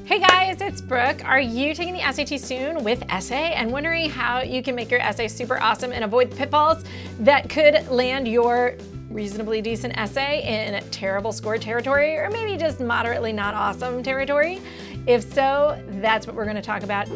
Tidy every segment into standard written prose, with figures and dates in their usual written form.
Hey guys, it's Brooke. Are you taking the SAT soon with essay and wondering how you can make your essay super awesome and avoid pitfalls that could land your reasonably decent essay in terrible score territory or maybe just moderately not awesome territory? If so, that's what we're going to talk about.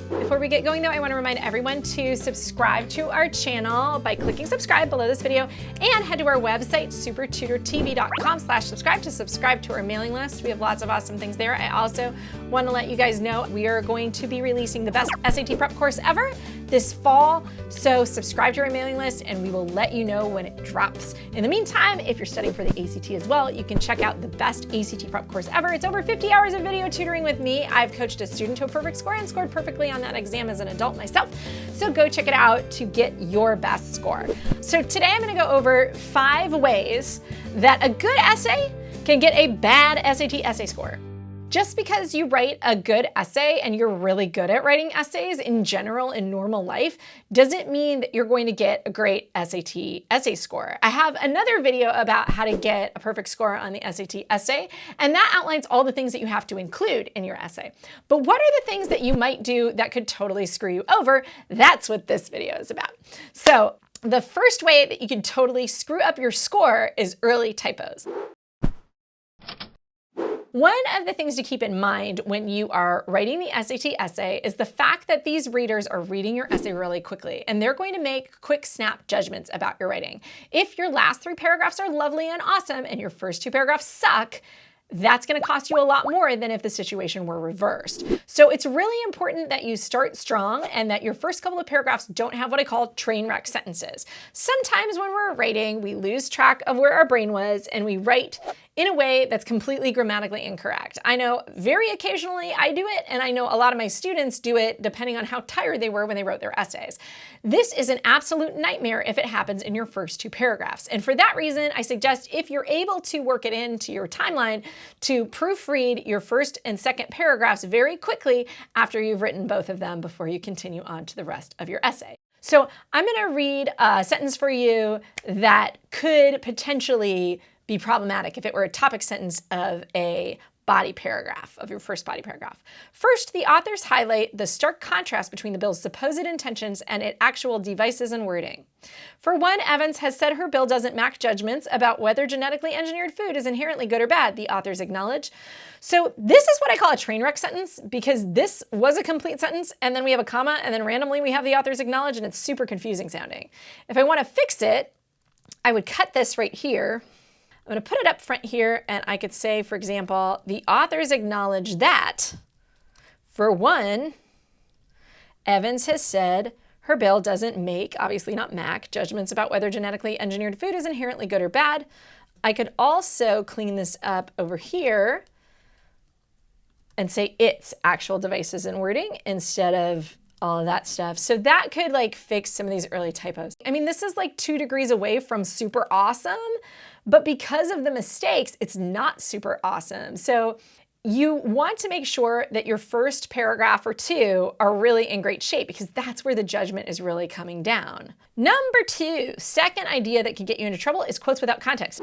Before we get going though, I want to remind everyone to subscribe to our channel by clicking subscribe below this video and head to our website, SupertutorTV.com/subscribe to subscribe to our mailing list. We have lots of awesome things there. I also want to let you guys know we are going to be releasing the best SAT prep course ever this fall. So subscribe to our mailing list and we will let you know when it drops. In the meantime, if you're studying for the ACT as well, you can check out the best ACT prep course ever. It's over 50 hours of video tutoring with me. I've coached a student to a perfect score and scored perfectly on that exam as an adult myself. So go check it out to get your best score. So today I'm going to go over 5 ways that a good essay can get a bad SAT essay score. Just because you write a good essay and you're really good at writing essays in general in normal life doesn't mean that you're going to get a great SAT essay score. I have another video about how to get a perfect score on the SAT essay, and that outlines all the things that you have to include in your essay. But what are the things that you might do that could totally screw you over? That's what this video is about. So the first way that you can totally screw up your score is early typos. One of the things to keep in mind when you are writing the SAT essay is the fact that these readers are reading your essay really quickly and they're going to make quick snap judgments about your writing. If your last 3 paragraphs are lovely and awesome and your first 2 paragraphs suck, that's going to cost you a lot more than if the situation were reversed. So it's really important that you start strong and that your first couple of paragraphs don't have what I call train wreck sentences. Sometimes when we're writing, we lose track of where our brain was and we write in a way that's completely grammatically incorrect. I know very occasionally I do it, and I know a lot of my students do it depending on how tired they were when they wrote their essays. This is an absolute nightmare if it happens in your first 2 paragraphs. And for that reason, I suggest if you're able to work it into your timeline to proofread your first and second paragraphs very quickly after you've written both of them before you continue on to the rest of your essay. So I'm going to read a sentence for you that could potentially be problematic if it were a topic sentence of a body paragraph, of your first body paragraph. First, the authors highlight the stark contrast between the bill's supposed intentions and its actual devices and wording. For one, Evans has said her bill doesn't match judgments about whether genetically engineered food is inherently good or bad, the authors acknowledge. So this is what I call a train wreck sentence because this was a complete sentence and then we have a comma and then randomly we have the authors acknowledge and it's super confusing sounding. If I want to fix it, I would cut this right here. I'm going to put it up front here and I could say, for example, the authors acknowledge that, for one, Evans has said her bill doesn't make, obviously not MAC, judgments about whether genetically engineered food is inherently good or bad. I could also clean this up over here and say its actual devices and wording instead of all of that stuff. So that could like fix some of these early typos. I mean, this is like 2 degrees away from super awesome, but because of the mistakes, it's not super awesome. So you want to make sure that your first paragraph or 2 are really in great shape because that's where the judgment is really coming down. Number 2, second idea that can get you into trouble is quotes without context.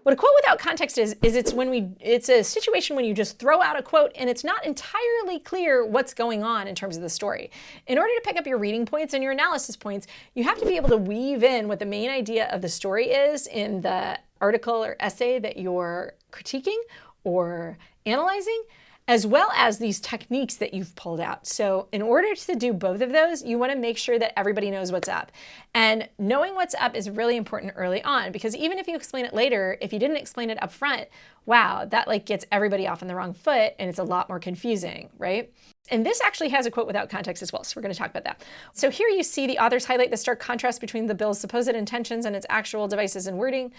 What a quote without context is it's a situation when you just throw out a quote and it's not entirely clear what's going on in terms of the story. In order to pick up your reading points and your analysis points, you have to be able to weave in what the main idea of the story is in the article or essay that you're critiquing or analyzing, as well as these techniques that you've pulled out. So in order to do both of those, you want to make sure that everybody knows what's up. And knowing what's up is really important early on because even if you explain it later, if you didn't explain it up front, wow, that like gets everybody off on the wrong foot and it's a lot more confusing, right? And this actually has a quote without context as well, so we're going to talk about that. So here you see the authors highlight the stark contrast between the bill's supposed intentions and its actual devices and wording.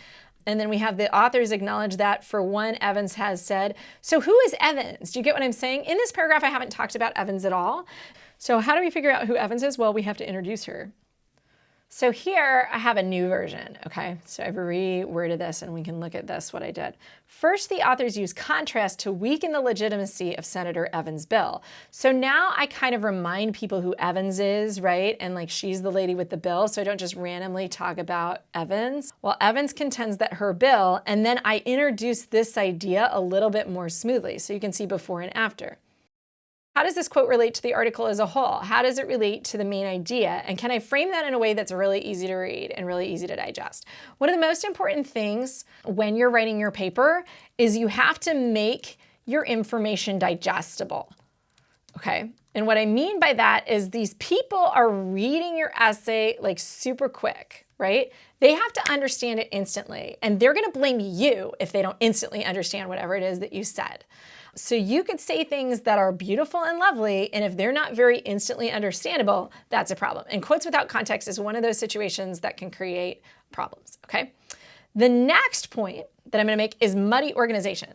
And then we have the authors acknowledge that, for one, Evans has said. So who is Evans? Do you get what I'm saying? In this paragraph, I haven't talked about Evans at all. So how do we figure out who Evans is? Well, we have to introduce her. So here I have a new version, okay? So I've reworded this and we can look at this, what I did. First, the authors use contrast to weaken the legitimacy of Senator Evans' bill. So now I kind of remind people who Evans is, right? And like she's the lady with the bill, so I don't just randomly talk about Evans. Well, Evans contends that her bill, and then I introduce this idea a little bit more smoothly so you can see before and after. How does this quote relate to the article as a whole? How does it relate to the main idea? And can I frame that in a way that's really easy to read and really easy to digest? One of the most important things when you're writing your paper is you have to make your information digestible, okay? And what I mean by that is these people are reading your essay like super quick, right? They have to understand it instantly, and they're gonna blame you if they don't instantly understand whatever it is that you said. So you could say things that are beautiful and lovely, and if they're not very instantly understandable, that's a problem. And quotes without context is one of those situations that can create problems, okay? The next point that I'm gonna make is muddy organization.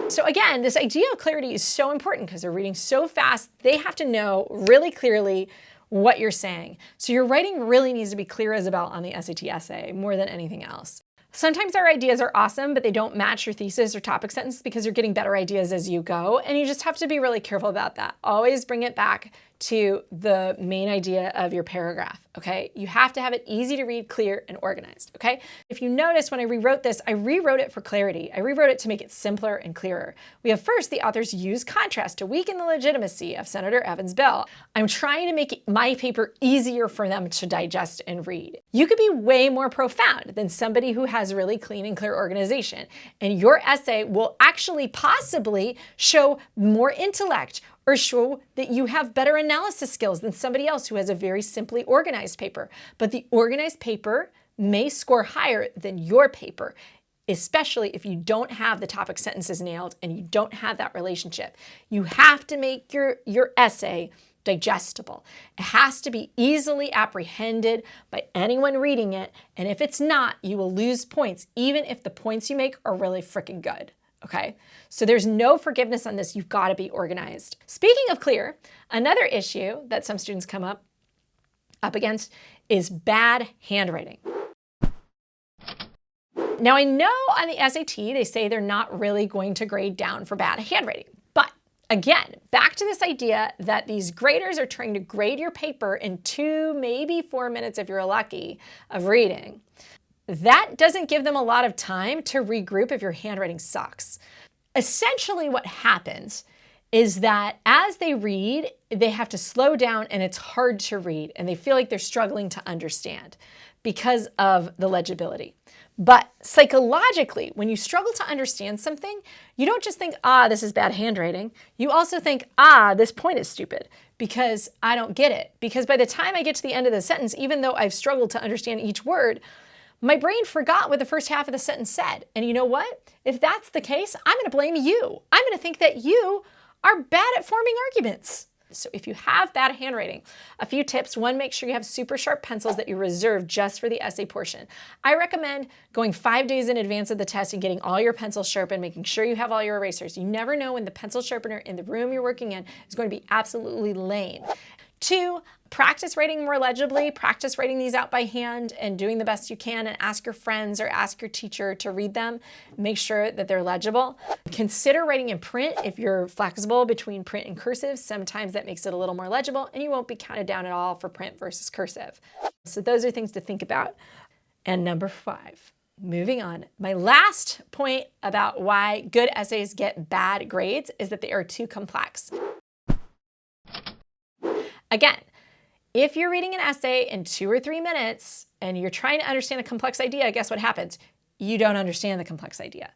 So again, this idea of clarity is so important because they're reading so fast, they have to know really clearly what you're saying. So your writing really needs to be clear as a bell on the SAT essay more than anything else. Sometimes our ideas are awesome, but they don't match your thesis or topic sentence because you're getting better ideas as you go, and you just have to be really careful about that. Always bring it back to the main idea of your paragraph, okay? You have to have it easy to read, clear, and organized, okay? If you notice when I rewrote this, I rewrote it for clarity. I rewrote it to make it simpler and clearer. We have first, the authors use contrast to weaken the legitimacy of Senator Evans' bill. I'm trying to make my paper easier for them to digest and read. You could be way more profound than somebody who has really clean and clear organization, and your essay will actually possibly show more intellect or show that you have better analysis skills than somebody else who has a very simply organized paper. But the organized paper may score higher than your paper, especially if you don't have the topic sentences nailed and you don't have that relationship. You have to make your essay digestible. It has to be easily apprehended by anyone reading it, and if it's not, you will lose points, even if the points you make are really freaking good. Okay, so there's no forgiveness on this. You've got to be organized. Speaking of clear, another issue that some students come up against is bad handwriting. Now, I know on the SAT, they say they're not really going to grade down for bad handwriting. But again, back to this idea that these graders are trying to grade your paper in 2, maybe 4 minutes if you're lucky, of reading. That doesn't give them a lot of time to regroup if your handwriting sucks. Essentially what happens is that as they read, they have to slow down and it's hard to read and they feel like they're struggling to understand because of the legibility. But psychologically, when you struggle to understand something, you don't just think, this is bad handwriting. You also think, this point is stupid because I don't get it. Because by the time I get to the end of the sentence, even though I've struggled to understand each word, my brain forgot what the first half of the sentence said. And you know what? If that's the case, I'm going to blame you. I'm going to think that you are bad at forming arguments. So if you have bad handwriting, a few tips. One, make sure you have super sharp pencils that you reserve just for the essay portion. I recommend going 5 days in advance of the test and getting all your pencils sharpened, making sure you have all your erasers. You never know when the pencil sharpener in the room you're working in is going to be absolutely lame. 2, practice writing more legibly. Practice writing these out by hand and doing the best you can, and ask your friends or ask your teacher to read them. Make sure that they're legible. Consider writing in print if you're flexible between print and cursive. Sometimes that makes it a little more legible and you won't be counted down at all for print versus cursive. So those are things to think about. And number 5, moving on. My last point about why good essays get bad grades is that they are too complex. Again, if you're reading an essay in 2 or 3 minutes and you're trying to understand a complex idea, guess what happens? You don't understand the complex idea.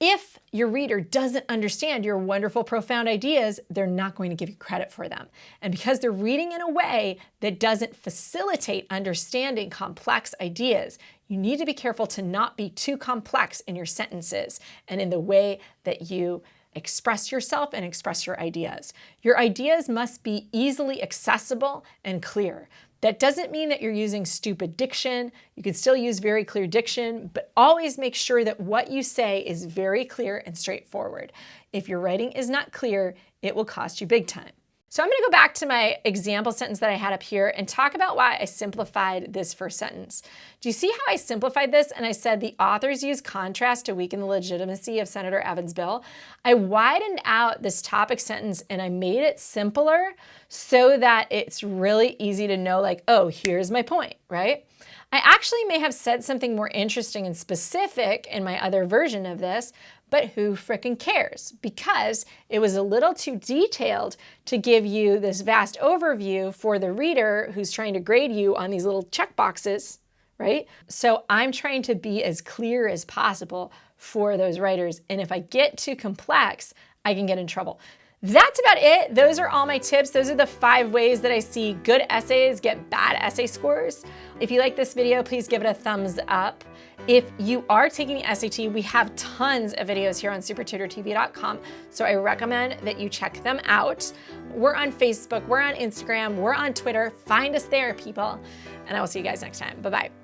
If your reader doesn't understand your wonderful, profound ideas, they're not going to give you credit for them. And because they're reading in a way that doesn't facilitate understanding complex ideas, you need to be careful to not be too complex in your sentences and in the way that you express yourself and express your ideas. Your ideas must be easily accessible and clear. That doesn't mean that you're using stupid diction. You can still use very clear diction, but always make sure that what you say is very clear and straightforward. If your writing is not clear, it will cost you big time. So I'm going to go back to my example sentence that I had up here and talk about why I simplified this first sentence. Do you see how I simplified this? And I said the authors use contrast to weaken the legitimacy of Senator Evans' bill. I widened out this topic sentence and I made it simpler so that it's really easy to know, like, oh, here's my point, right? I actually may have said something more interesting and specific in my other version of this, but who frickin' cares? Because it was a little too detailed to give you this vast overview for the reader who's trying to grade you on these little check boxes, right? So I'm trying to be as clear as possible for those writers. And if I get too complex, I can get in trouble. That's about it. Those are all my tips. Those are the 5 ways that I see good essays get bad essay scores. If you like this video, please give it a thumbs up. If you are taking the SAT, we have tons of videos here on SupertutorTV.com, so I recommend that you check them out. We're on Facebook, we're on Instagram, we're on Twitter. Find us there, people. And I will see you guys next time. Bye-bye.